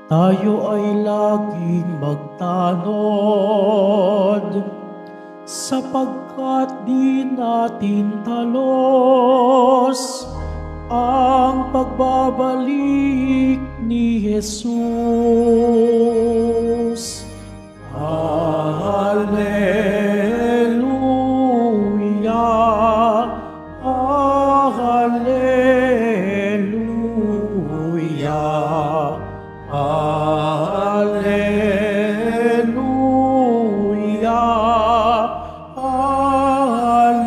tayo ay laging magtanod, sapagkat di natin talos ang pagbabalik ni Jesus. Hallelujah, Hallelujah, Hallelujah, Hallelujah.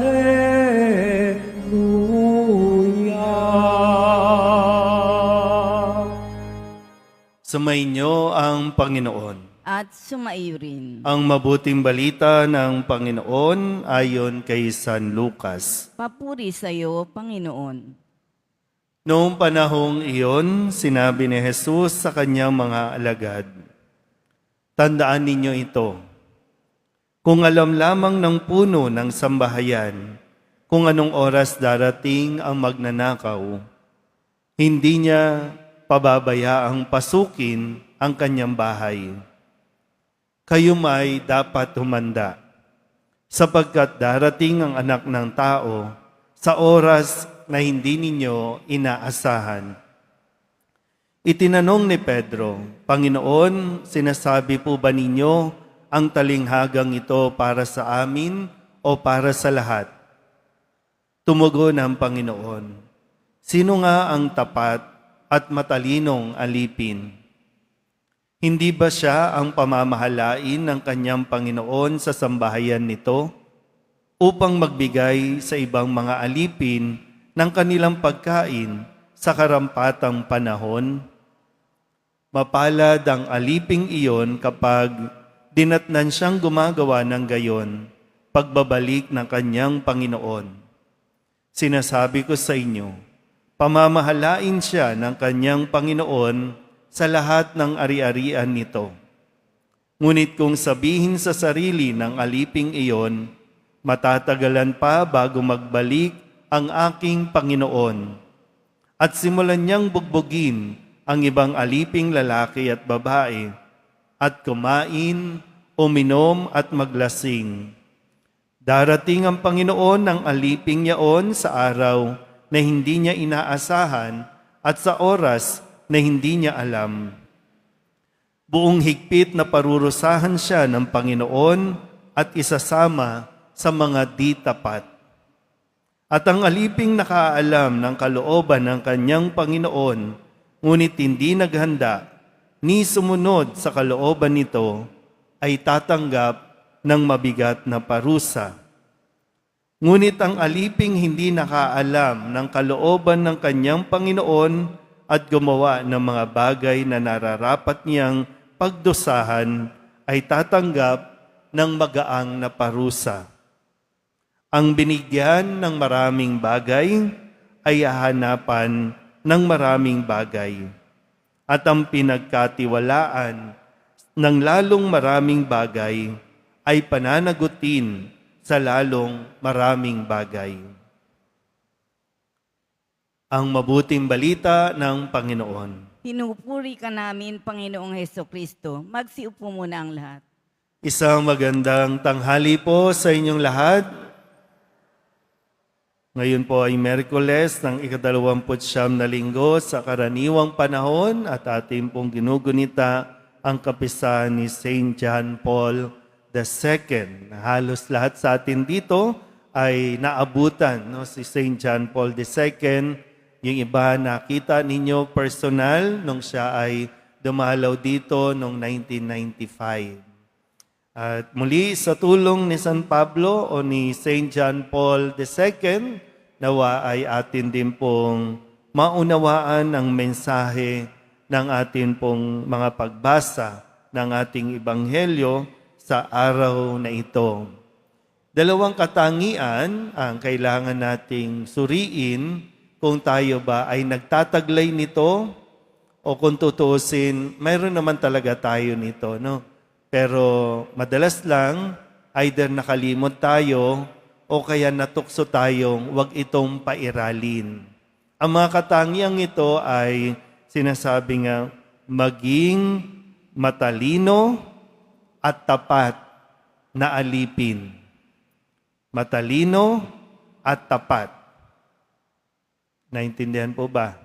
Sumainyo ang Panginoon. At sumaiyo rin. Ang mabuting balita ng Panginoon ayon kay San Lucas. Papuri sa iyo, Panginoon. Noong panahong iyon, sinabi ni Jesus sa kanyang mga alagad, "Tandaan ninyo ito, kung alam lamang ng puno ng sambahayan kung anong oras darating ang magnanakaw, hindi niya pababayaang pasukin ang kanyang bahay. Kayo may dapat humanda, sapagkat darating ang anak ng tao sa oras na hindi ninyo inaasahan." Itinanong ni Pedro, "Panginoon, sinasabi po ba ninyo ang talinghagang ito para sa amin o para sa lahat?" Tumugon ang Panginoon, "Sino nga ang tapat at matalinong alipin? Hindi ba siya ang pamamahalain ng kanyang Panginoon sa sambahayan nito upang magbigay sa ibang mga alipin ng kanilang pagkain sa karampatang panahon? Mapalad ang aliping iyon kapag dinatnan siyang gumagawa ng gayon pagbabalik ng kanyang Panginoon. Sinasabi ko sa inyo, pamamahalain siya ng kanyang Panginoon sa lahat ng ari-arian nito. Ngunit kung sabihin sa sarili ng aliping iyon, matatagalan pa bago magbalik ang aking Panginoon, at simulan niyang bugbugin ang ibang aliping lalaki at babae, at kumain, uminom at maglasing. Darating ang Panginoon ng aliping yaon sa araw na hindi niya inaasahan at sa oras na hindi niya alam. Buong higpit na parurusahan siya ng Panginoon at isasama sa mga di tapat. At ang aliping nakaalam ng kalooban ng kanyang Panginoon, ngunit hindi naghanda ni sumunod sa kalooban nito, ay tatanggap ng mabigat na parusa. Ngunit ang aliping hindi nakaalam ng kalooban ng kanyang Panginoon at gumawa ng mga bagay na nararapat niyang pagdusahan, ay tatanggap ng magaang na parusa. Ang binigyan ng maraming bagay ay hahanapan ng maraming bagay, at ang pinagkatiwalaan ng lalong maraming bagay ay pananagutin sa lalong maraming bagay. Ang mabuting balita ng Panginoon. Pinupuri ka namin, Panginoong Hesukristo. Magsiupo muna ang lahat. Isang magandang tanghali po sa inyong lahat. Ngayon po ay Miyerkules ng ika-29 na linggo sa karaniwang panahon at ating pong ginugunita ang kapistahan ni Saint John Paul II. Halos lahat sa atin dito ay naabutan, si Saint John Paul II. Yung iba nakita ninyo personal nung siya ay dumalaw dito noong 1995. At muli sa tulong ni San Pablo o ni Saint John Paul II, nawa ay atin din pong maunawaan ang mensahe ng atin pong mga pagbasa ng ating Ebanghelyo sa araw na ito. Dalawang katangian ang kailangan nating suriin kung tayo ba ay nagtataglay nito o kung tutuusin, mayroon naman talaga tayo nito, no? Pero madalas lang, either nakalimot tayo o kaya natukso tayong wag itong pairalin. Ang mga katangiang ito ay sinasabi nga maging matalino at tapat na alipin. Matalino at tapat. Naintindihan po ba?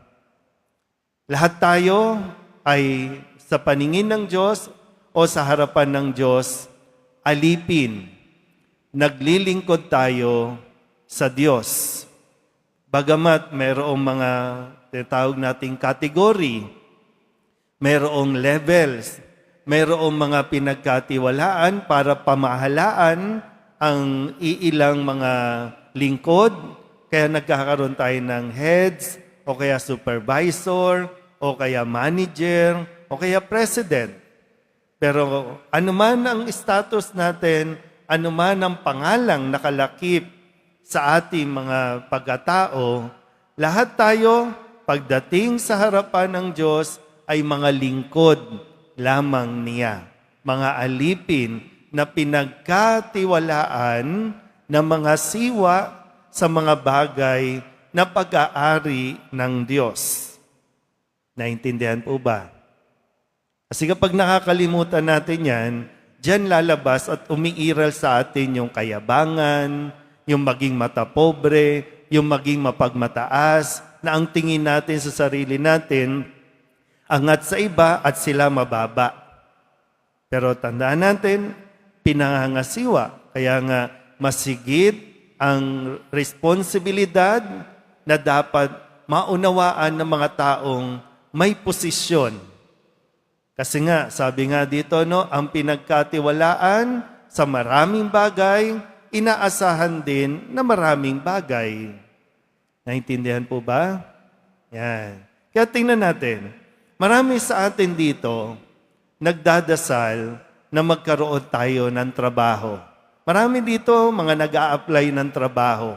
Lahat tayo ay sa paningin ng Diyos o sa harapan ng Diyos, alipin. Naglilingkod tayo sa Diyos. Bagamat mayroong mga tinatawag nating kategory, mayroong levels, mayroong mga pinagkatiwalaan para pamahalaan ang iilang mga lingkod, kaya nagkakaroon tayo ng heads, o kaya supervisor, o kaya manager, o kaya president. Pero anuman ang status natin, anuman ang pangalang nakalakip sa ating mga pagkatao, lahat tayo, pagdating sa harapan ng Diyos, ay mga lingkod lamang niya. Mga alipin na pinagkatiwalaan ng mga siwa sa mga bagay na pag-aari ng Diyos. Naintindihan po ba? Kasi kapag nakakalimutan natin yan, diyan lalabas at umiiral sa atin yung kayabangan, yung maging matapobre, yung maging mapagmataas, na ang tingin natin sa sarili natin, angat sa iba at sila mababa. Pero tandaan natin, pinangangasiwa. Kaya nga, masigit ang responsibilidad na dapat maunawaan ng mga taong may posisyon. Kasi nga, sabi nga dito, no, ang pinagkatiwalaan sa maraming bagay, inaasahan din na maraming bagay. Naintindihan po ba? Yan. Kaya tingnan natin, marami sa atin dito nagdadasal na magkaroon tayo ng trabaho. Marami dito mga nag-a-apply ng trabaho.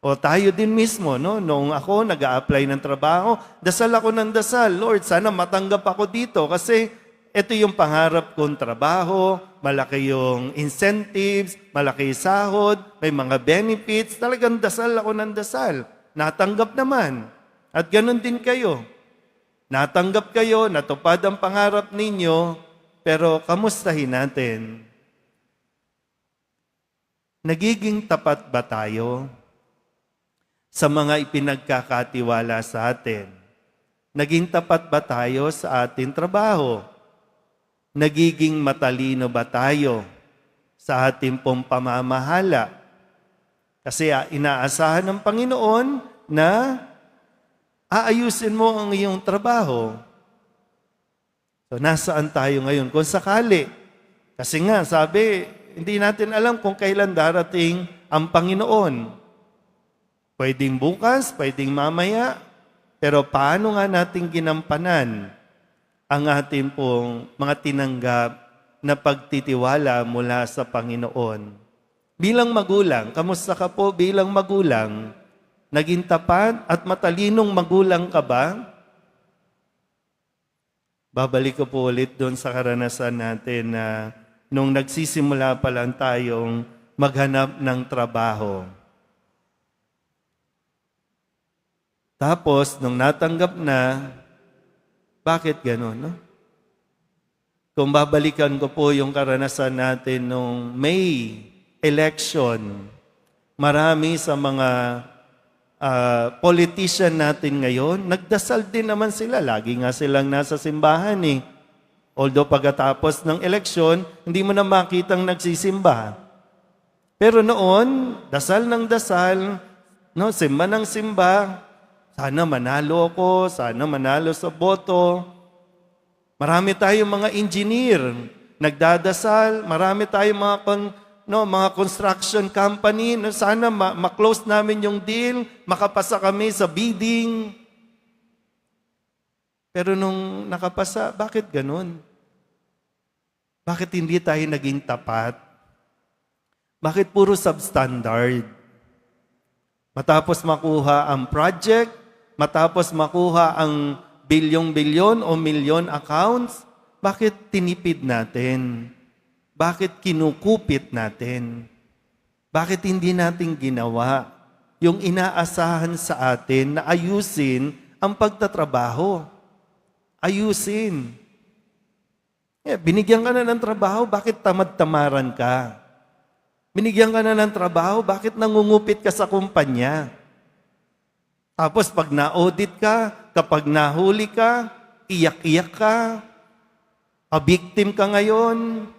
O tayo din mismo, no? Noong ako nag-a-apply ng trabaho, dasal ako ng dasal. Lord, sana matanggap ako dito kasi ito yung pangarap kong trabaho, malaki yung incentives, malaki yung sahod, may mga benefits. Talagang dasal ako ng dasal. Natanggap naman. At ganun din kayo. Natanggap kayo, natupad ang pangarap ninyo, pero kamustahin natin? Nagiging tapat ba tayo sa mga ipinagkakatiwala sa atin? Naging tapat ba tayo sa ating trabaho? Nagiging matalino ba tayo sa ating pong pamamahala? Kasi inaasahan ng Panginoon na aayusin mo ang iyong trabaho. So, nasaan tayo ngayon? Kung sakali, kasi nga, sabi, hindi natin alam kung kailan darating ang Panginoon. Pwedeng bukas, pwedeng mamaya, pero paano nga natin ginampanan ang ating pong mga tinanggap na pagtitiwala mula sa Panginoon? Bilang magulang, kamusta ka po bilang magulang? Naging tapat at matalinong magulang ka ba? Babalik ko po ulit doon sa karanasan natin na nung nagsisimula pa lang tayong maghanap ng trabaho. Tapos, nung natanggap na, bakit gano'n, no? Kung babalikan ko po yung karanasan natin nung May election, marami sa mga politician natin ngayon, nagdasal din naman sila. Lagi nga silang nasa simbahan eh. Although pagkatapos ng eleksyon, hindi mo na makitang nagsisimba. Pero noon, dasal ng dasal, no, simba ng simba, sana manalo ako, sana manalo sa boto. Marami tayong mga engineer, nagdadasal, marami tayong mga construction company, no, sana ma-close namin yung deal, makapasa kami sa bidding. Pero nung nakapasa, bakit ganun? Bakit hindi tayo naging tapat? Bakit puro substandard? Matapos makuha ang project, matapos makuha ang bilyong-bilyon o milyon accounts, bakit tinipid natin? Bakit kinukupit natin? Bakit hindi natin ginawa yung inaasahan sa atin na ayusin ang pagtatrabaho? ayusin. Binigyan ka na ng trabaho, bakit tamad-tamaran ka? Binigyan ka na ng trabaho, bakit nangungupit ka sa kumpanya? Tapos pag na-audit ka, kapag nahuli ka, iyak-iyak ka, pa-victim ka ngayon.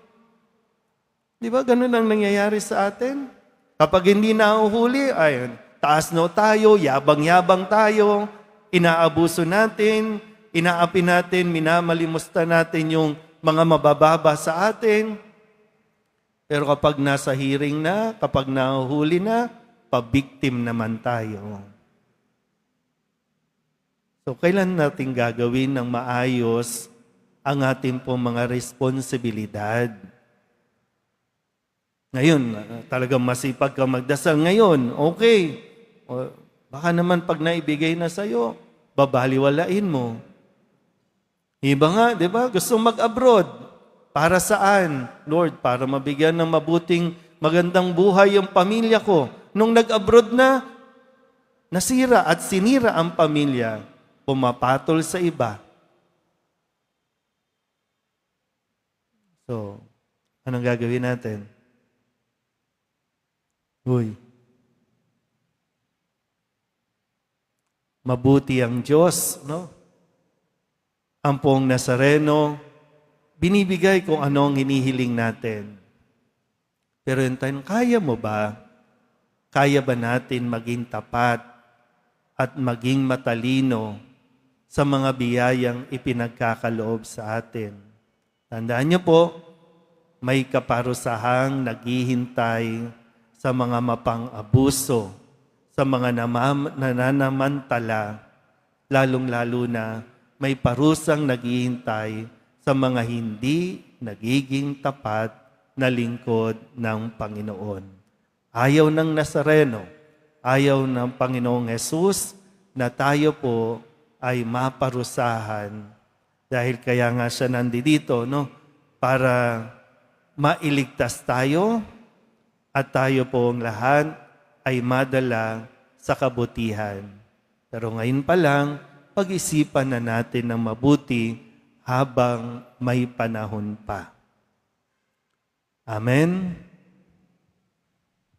Di ba ganun ang nangyayari sa atin? Kapag hindi nahuhuli, ay taas no tayo, yabang-yabang tayo, inaabuso natin, inaapi natin, minamalimusta natin yung mga mabababa sa atin. Pero kapag nasa hearing na, kapag nahuhuli na, pa-victim naman tayo. So, kailan natin gagawin ng maayos ang ating pong mga responsibilidad? Ngayon, talagang masipag ka magdasal ngayon, okay. O, baka naman pag naibigay na sa'yo, babaliwalain mo. Iba nga, di ba? Gusto mag-abroad. Para saan? Lord, para mabigyan ng mabuting, magandang buhay yung pamilya ko. Nung nag-abroad na, nasira at sinira ang pamilya, pumapatol sa iba. So, anong gagawin natin? Uy. Mabuti ang Diyos, no? Ang pong Nazareno, binibigay kung ano ang hinihiling natin. Pero yung time, kaya mo ba? Kaya ba natin maging tapat at maging matalino sa mga biyayang ipinagkakaloob sa atin? Tandaan niyo po, may kaparusahang naghihintay sa mga mapang-abuso, sa mga nananamantala, lalong-lalo na may parusang naghihintay sa mga hindi nagiging tapat na lingkod ng Panginoon. Ayaw ng Nazareno, ayaw ng Panginoong Hesus na tayo po ay maparusahan. Dahil kaya nga siya nandito, no? Para mailigtas tayo at tayo po ang lahat ay madala sa kabutihan. Pero ngayon pa lang, pag-isipan na natin ng mabuti habang may panahon pa. Amen.